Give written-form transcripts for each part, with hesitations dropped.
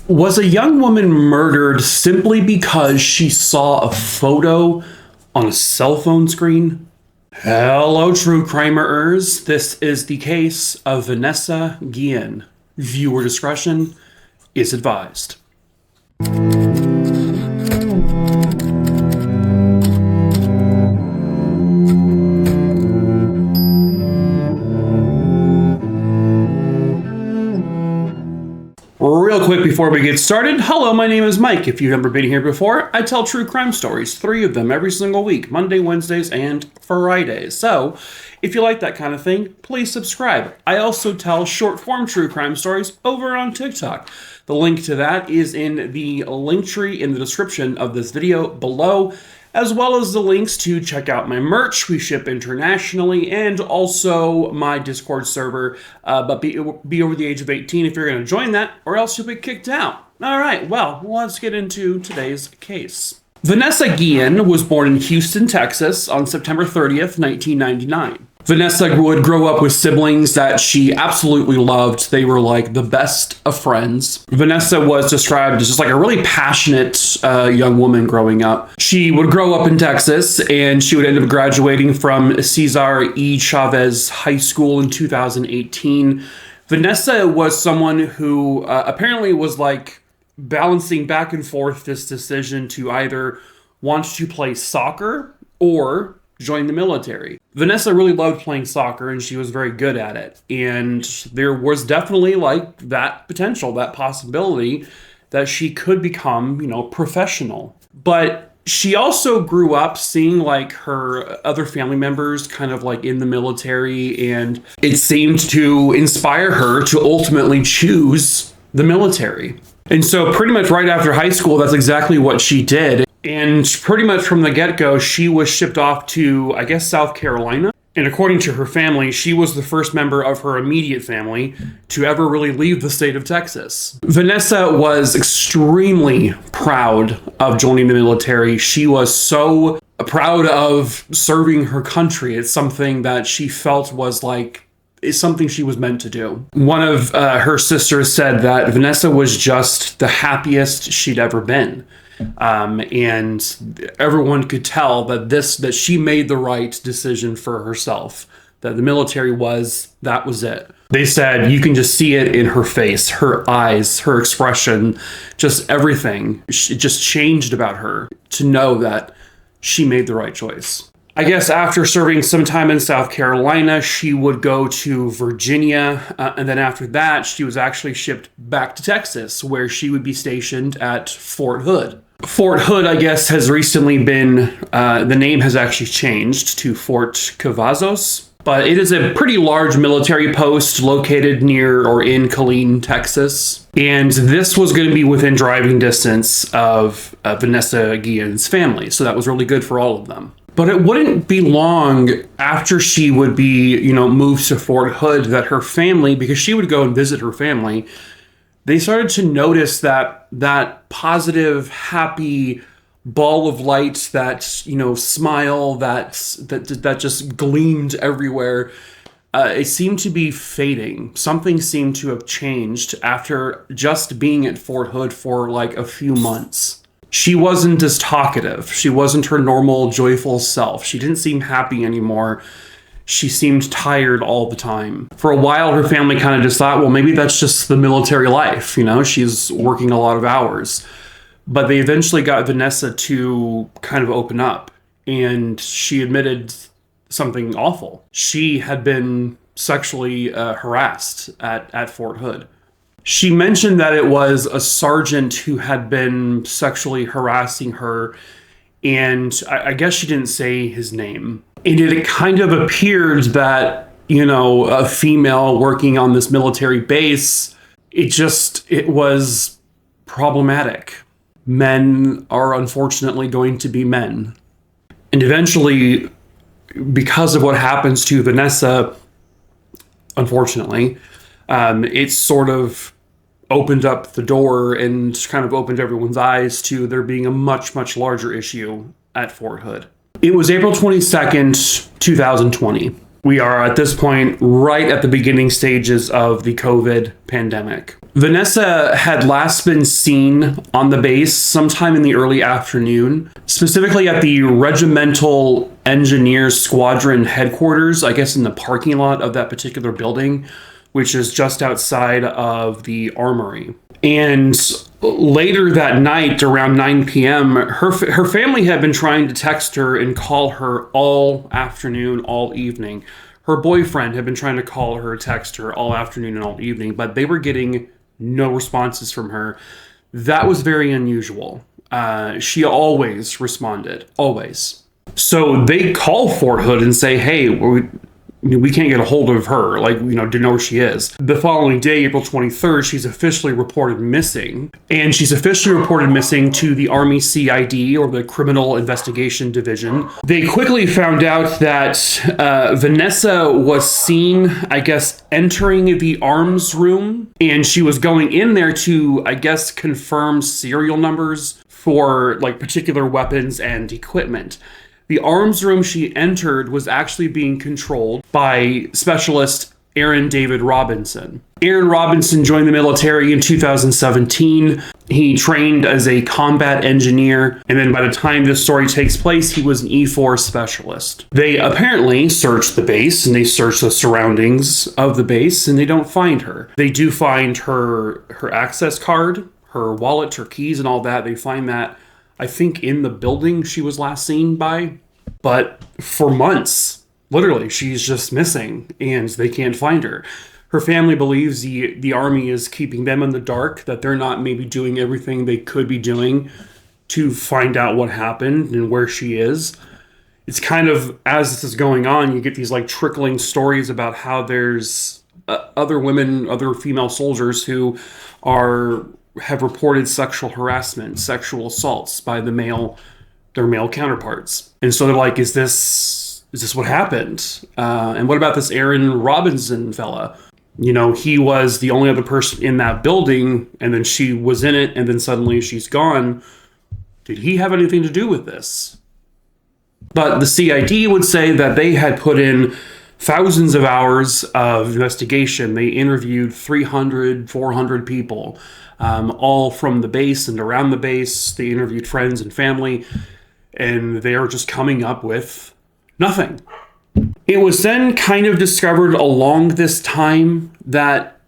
Was a young woman murdered simply because she saw a photo on a cell phone screen? Hello, true crimerers. This is the case of Vanessa Guillen. Viewer discretion is advised. Real quick before we get started, hello, my name is Mike. If you've never been here before, I tell true crime stories, 3 of them every single week, Monday, Wednesdays, and Fridays. So, if you like that kind of thing, please subscribe. I also tell short form true crime stories over on TikTok. The link to that is in the link tree in the description of this video below, as well as the links to check out my merch. We ship internationally, and also my Discord server, but be over the age of 18 if you're going to join that, or else you'll be kicked out. All right, well, let's get into today's case. Vanessa Guillen was born in Houston, Texas on September 30th, 1999. Vanessa would grow up with siblings that she absolutely loved. They were like the best of friends. Vanessa was described as just like a really passionate young woman growing up. She would grow up in Texas, and she would end up graduating from Cesar E. Chavez High School in 2018. Vanessa was someone who apparently was like balancing back and forth this decision to either want to play soccer or join the military. Vanessa really loved playing soccer, and she was very good at it. And there was definitely like that potential, that possibility that she could become, professional. But she also grew up seeing like her other family members kind of like in the military, and it seemed to inspire her to ultimately choose the military. And so pretty much right after high school, that's exactly what she did. And pretty much from the get-go, she was shipped off to, I guess, South Carolina. And according to her family, she was the first member of her immediate family to ever really leave the state of Texas. Vanessa was extremely proud of joining the military. She was so proud of serving her country. It's something that she felt was like, is something she was meant to do. One of her sisters said that Vanessa was just the happiest she'd ever been. And everyone could tell that she made the right decision for herself, that the military that was it. They said you can just see it in her face, her eyes, her expression, just everything. It just changed about her to know that she made the right choice. I guess after serving some time in South Carolina, she would go to Virginia, and then after that, she was actually shipped back to Texas, where she would be stationed at Fort Hood. Fort Hood, I guess, has recently been, the name has actually changed to Fort Cavazos, but it is a pretty large military post located near or in Killeen, Texas. And this was going to be within driving distance of Vanessa Guillen's family, so that was really good for all of them. But it wouldn't be long after she would be, moved to Fort Hood that her family, because she would go and visit her family, they started to notice that positive, happy ball of light, that, smile that just gleamed everywhere. It seemed to be fading. Something seemed to have changed after just being at Fort Hood for like a few months. She wasn't as talkative. She wasn't her normal, joyful self. She didn't seem happy anymore. She seemed tired all the time. For a while, her family kind of just thought, well, maybe that's just the military life. She's working a lot of hours. But they eventually got Vanessa to kind of open up. And she admitted something awful. She had been sexually harassed at Fort Hood. She mentioned that it was a sergeant who had been sexually harassing her, and I guess she didn't say his name. And it kind of appeared that, a female working on this military base, it was problematic. Men are unfortunately going to be men. And eventually, because of what happens to Vanessa, unfortunately, it sort of opened up the door and kind of opened everyone's eyes to there being a much, much larger issue at Fort Hood. It was April 22nd, 2020. We are at this point right at the beginning stages of the COVID pandemic. Vanessa had last been seen on the base sometime in the early afternoon, specifically at the Regimental Engineers Squadron headquarters, I guess in the parking lot of that particular building, which is just outside of the armory. And later that night, around 9 p.m., her family had been trying to text her and call her all afternoon, all evening. Her boyfriend had been trying to call her, text her all afternoon and all evening, but they were getting no responses from her. That was very unusual. She always responded, always. So they call Fort Hood and say, hey, we can't get a hold of her, to know where she is. The following day, April 23rd, she's officially reported missing. And she's officially reported missing to the Army CID, or the Criminal Investigation Division. They quickly found out that Vanessa was seen, I guess, entering the arms room. And she was going in there to, I guess, confirm serial numbers for particular weapons and equipment. The arms room she entered was actually being controlled by Specialist Aaron David Robinson. Aaron Robinson joined the military in 2017. He trained as a combat engineer, and then by the time this story takes place, he was an E4 specialist. They apparently searched the base, and they searched the surroundings of the base, and they don't find her. They do find her access card, her wallet, her keys, and all that. They find that, I think, in the building she was last seen by. But for months, literally, she's just missing and they can't find her. Her family believes the Army is keeping them in the dark, that they're not maybe doing everything they could be doing to find out what happened and where she is. It's kind of, as this is going on, you get these trickling stories about how there's other women, other female soldiers who have reported sexual harassment, sexual assaults by their male counterparts. And so they're like, is this what happened? And what about this Aaron Robinson fella? He was the only other person in that building, and then she was in it, and then suddenly she's gone. Did he have anything to do with this? But the CID would say that they had put in thousands of hours of investigation. They interviewed 300, 400 people, all from the base and around the base. They interviewed friends and family, and they are just coming up with nothing. It was then kind of discovered along this time that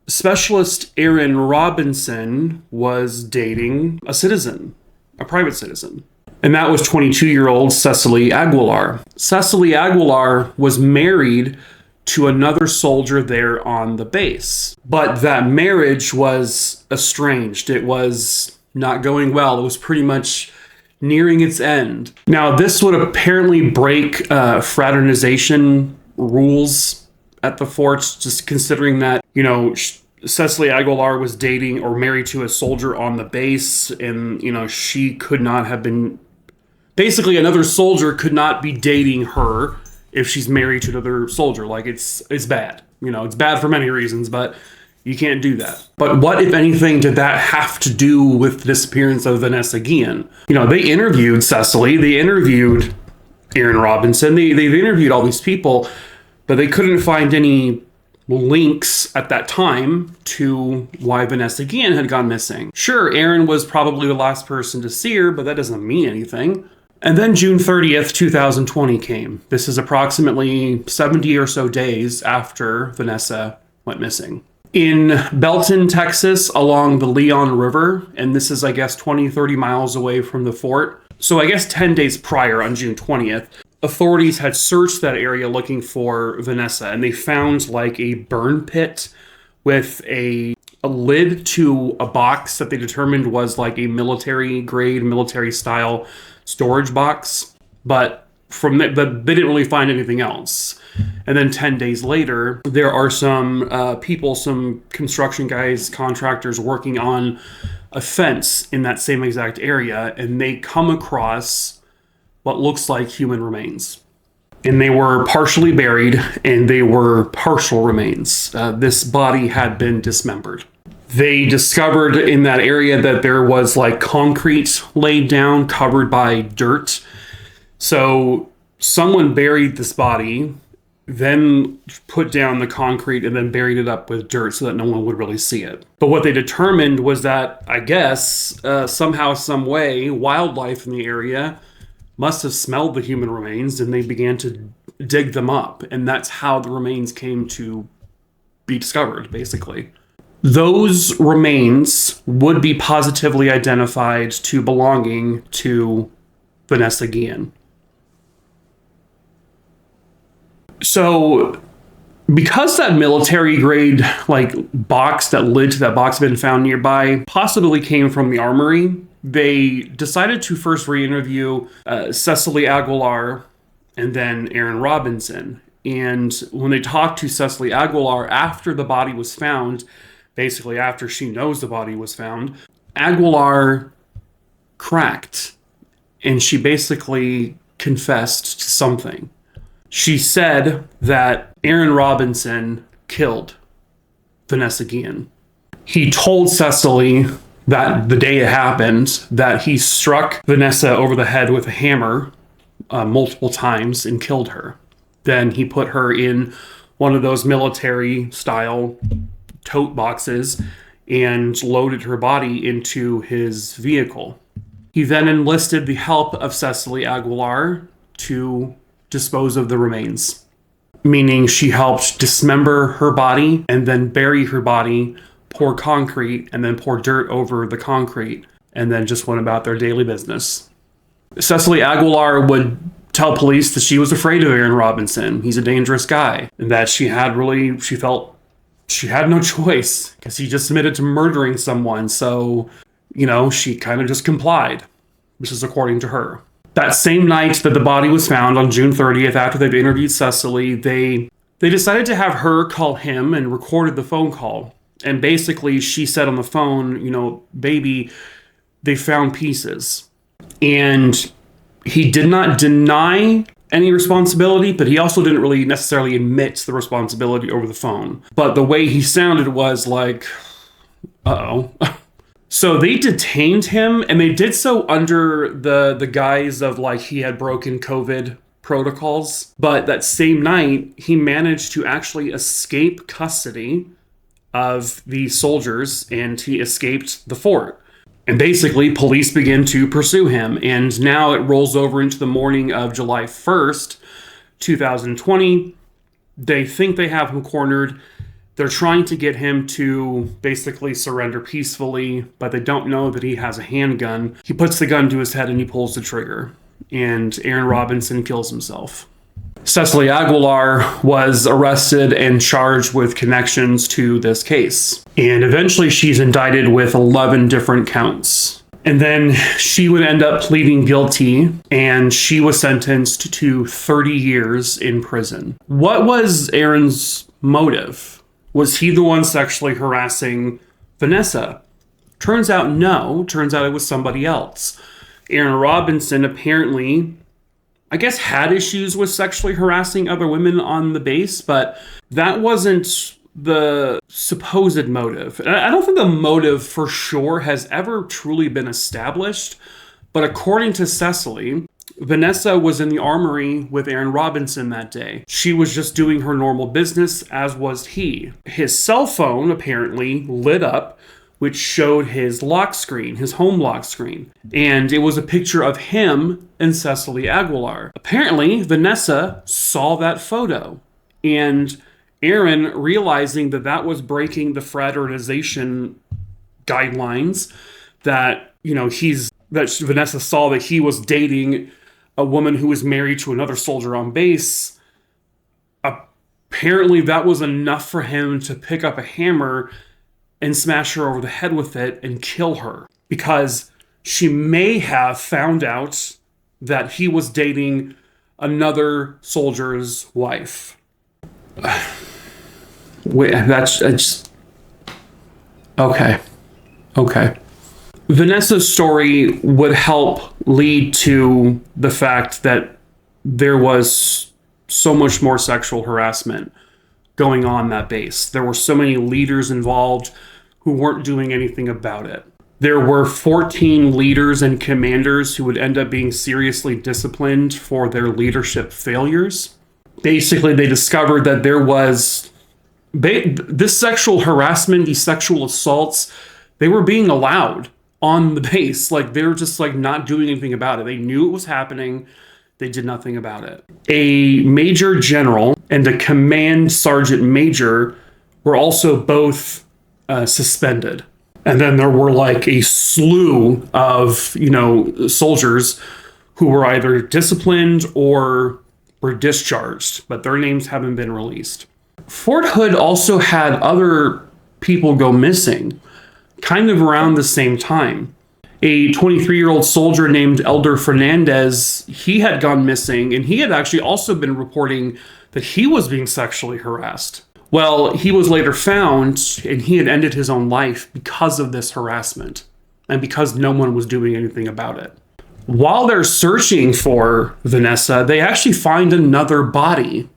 Specialist Aaron Robinson was dating a citizen, a private citizen. And that was 22-year-old Cecily Aguilar. Cecily Aguilar was married to another soldier there on the base. But that marriage was estranged. It was not going well. It was pretty much nearing its end. Now, this would apparently break fraternization rules at the fort, just considering that, Cecily Aguilar was dating or married to a soldier on the base, and, she could not have been... Basically, another soldier could not be dating her if she's married to another soldier. It's bad. It's bad for many reasons, but you can't do that. But what, if anything, did that have to do with the disappearance of Vanessa Guillen? They interviewed Cecily, they interviewed Aaron Robinson, they've interviewed all these people, but they couldn't find any links at that time to why Vanessa Guillen had gone missing. Sure, Aaron was probably the last person to see her, but that doesn't mean anything. And then June 30th, 2020 came. This is approximately 70 or so days after Vanessa went missing. In Belton, Texas, along the Leon River, and this is, I guess, 20, 30 miles away from the fort. So I guess 10 days prior, on June 20th, authorities had searched that area looking for Vanessa, and they found a burn pit with a lid to a box that they determined was a military-grade, military-style storage box. But they didn't really find anything else. And then 10 days later, there are some people, some construction guys, contractors working on a fence in that same exact area, and they come across what looks like human remains. And they were partially buried, and they were partial remains. This body had been dismembered. They discovered in that area that there was concrete laid down, covered by dirt. So someone buried this body then put down the concrete and then buried it up with dirt so that no one would really see it. But what they determined was that, I guess, somehow, some way, wildlife in the area must have smelled the human remains, and they began to dig them up. And that's how the remains came to be discovered, basically. Those remains would be positively identified to belonging to Vanessa Guillen. So, because that military grade box, that lid to that box had been found nearby, possibly came from the armory, they decided to first re-interview Cecily Aguilar and then Aaron Robinson. And when they talked to Cecily Aguilar after the body was found, basically after she knows the body was found, Aguilar cracked, and she basically confessed to something. She said that Aaron Robinson killed Vanessa Guillen. He told Cecily that the day it happened, that he struck Vanessa over the head with a hammer multiple times and killed her. Then he put her in one of those military-style tote boxes and loaded her body into his vehicle. He then enlisted the help of Cecily Aguilar to dispose of the remains, meaning she helped dismember her body and then bury her body, pour concrete, and then pour dirt over the concrete, and then just went about their daily business. Cecily Aguilar would tell police that she was afraid of Aaron Robinson. He's a dangerous guy, and that she felt she had no choice because he just admitted to murdering someone. So, she kind of just complied, which is according to her. That same night that the body was found on June 30th, after they've interviewed Cecily, they decided to have her call him and recorded the phone call. And basically she said on the phone, baby, they found pieces. And he did not deny any responsibility, but he also didn't really necessarily admit the responsibility over the phone. But the way he sounded was like, uh-oh. So they detained him, and they did so under the guise of he had broken COVID protocols. But that same night, he managed to actually escape custody of the soldiers, and he escaped the fort. And basically, police begin to pursue him. And now it rolls over into the morning of July 1st, 2020. They think they have him cornered. They're trying to get him to basically surrender peacefully, but they don't know that he has a handgun. He puts the gun to his head and he pulls the trigger. And Aaron Robinson kills himself. Cecily Aguilar was arrested and charged with connections to this case. And eventually she's indicted with 11 different counts. And then she would end up pleading guilty, and she was sentenced to 30 years in prison. What was Aaron's motive? Was he the one sexually harassing Vanessa? Turns out no. Turns out it was somebody else. Aaron Robinson apparently, I guess, had issues with sexually harassing other women on the base, but that wasn't the supposed motive. And I don't think the motive for sure has ever truly been established, but according to Cecily, Vanessa was in the armory with Aaron Robinson that day. She was just doing her normal business, as was he. His cell phone apparently lit up, which showed his lock screen, his home lock screen. And it was a picture of him and Cecily Aguilar. Apparently, Vanessa saw that photo. And Aaron, realizing that that was breaking the fraternization guidelines, that, that Vanessa saw that he was dating a woman who was married to another soldier on base, apparently that was enough for him to pick up a hammer and smash her over the head with it and kill her, because she may have found out that he was dating another soldier's wife. Wait, that's just... Okay. Vanessa's story would help lead to the fact that there was so much more sexual harassment going on that base. There were so many leaders involved who weren't doing anything about it. There were 14 leaders and commanders who would end up being seriously disciplined for their leadership failures. Basically, they discovered that there was this sexual harassment, these sexual assaults, they were being allowed on the base. Like, they were just like not doing anything about it. They knew it was happening. They did nothing about it. A major general and a command sergeant major were also both suspended. And then there were like a slew of, soldiers who were either disciplined or were discharged, but their names haven't been released. Fort Hood also had other people go missing, kind of around the same time. A 23-year-old soldier named Elder Fernandez, he had gone missing, and he had actually also been reporting that he was being sexually harassed. Well, he was later found, and he had ended his own life because of this harassment, and because no one was doing anything about it. While they're searching for Vanessa, they actually find another body.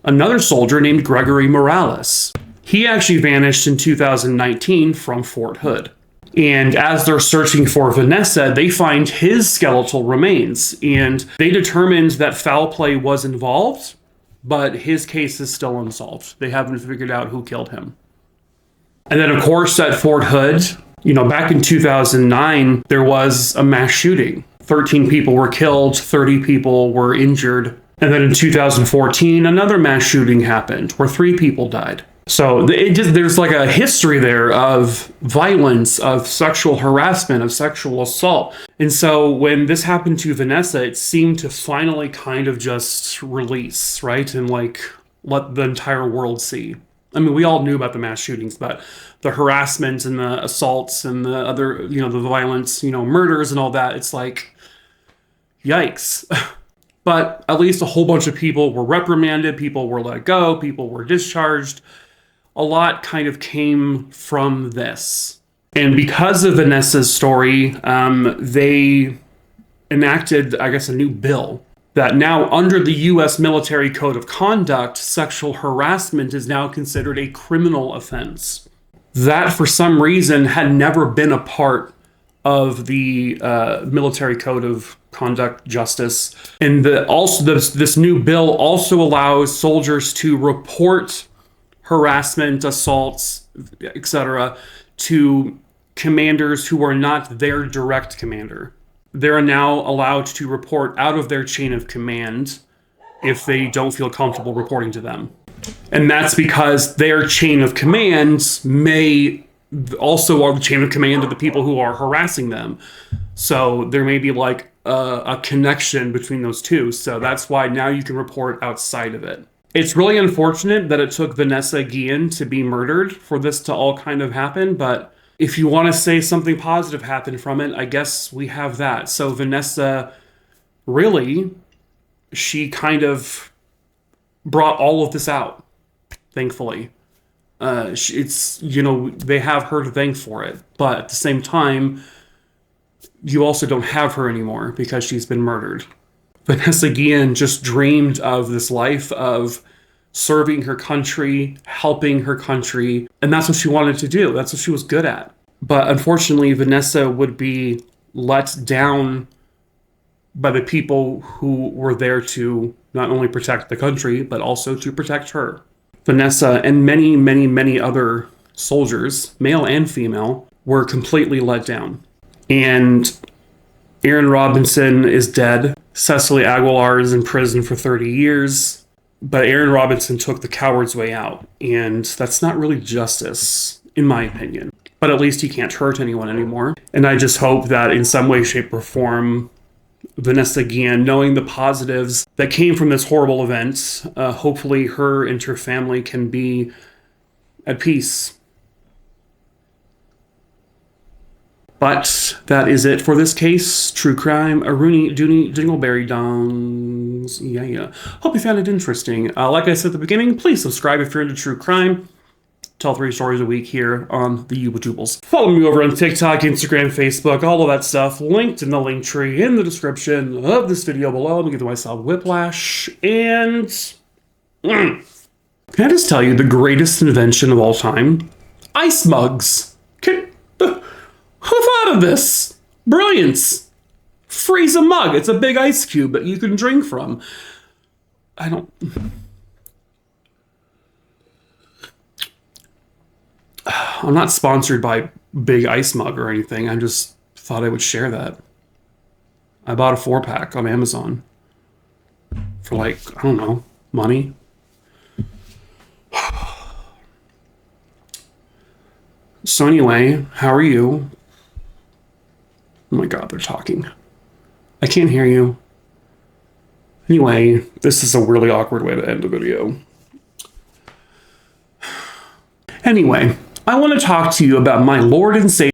Another soldier named Gregory Morales. He actually vanished in 2019 from Fort Hood. And as they're searching for Vanessa, they find his skeletal remains. And they determined that foul play was involved, but his case is still unsolved. They haven't figured out who killed him. And then, of course, at Fort Hood, back in 2009, there was a mass shooting. 13 people were killed, 30 people were injured. And then in 2014, another mass shooting happened where 3 people died. So there's like a history there of violence, of sexual harassment, of sexual assault. And so when this happened to Vanessa, it seemed to finally kind of just release, right? And like let the entire world see. I mean, we all knew about the mass shootings, but the harassment and the assaults and the other, the violence, murders and all that, it's like, yikes. But at least a whole bunch of people were reprimanded, people were let go, people were discharged. A lot kind of came from this. And because of Vanessa's story, they enacted, I guess, a new bill that now under the U.S. Military Code of Conduct, sexual harassment is now considered a criminal offense. That, for some reason, had never been a part of the Military Code of Conduct Justice. And this new bill also allows soldiers to report harassment, assaults, etc., to commanders who are not their direct commander. They're now allowed to report out of their chain of command if they don't feel comfortable reporting to them. And that's because their chain of command may also are the chain of command of the people who are harassing them. So there may be like a connection between those two. So that's why now you can report outside of it. It's really unfortunate that it took Vanessa Guillen to be murdered for this to all kind of happen, but if you want to say something positive happened from it, I guess we have that. So Vanessa, really, she kind of brought all of this out, thankfully. They have her to thank for it, but at the same time, you also don't have her anymore because she's been murdered. Vanessa Guillen just dreamed of this life of serving her country, helping her country, and that's what she wanted to do. That's what she was good at. But unfortunately, Vanessa would be let down by the people who were there to not only protect the country, but also to protect her. Vanessa and many, many, many other soldiers, male and female, were completely let down. And Aaron Robinson is dead. Cecily Aguilar is in prison for 30 years. But Aaron Robinson took the coward's way out. And that's not really justice, in my opinion. But at least he can't hurt anyone anymore. And I just hope that in some way, shape, or form, Vanessa Guillen, knowing the positives that came from this horrible event, hopefully her and her family can be at peace. But that is it for this case. True crime, a Rooney, Dooney, Dingleberry Dongs. Yeah. Hope you found it interesting. Like I said at the beginning, please subscribe if you're into true crime. Tell 3 stories a week here on the YouTubles. Follow me over on TikTok, Instagram, Facebook, all of that stuff. Linked in the link tree in the description of this video below. I'm going to give myself whiplash. And can I just tell you the greatest invention of all time? Ice mugs. Who thought of this? Brilliance. Freeze a mug. It's a big ice cube that you can drink from. I'm not sponsored by Big Ice Mug or anything. I just thought I would share that. I bought a 4-pack on Amazon for like, I don't know, money. So anyway, how are you? Oh my God, they're talking. I can't hear you. Anyway, this is a really awkward way to end the video. Anyway, I want to talk to you about my Lord and Savior.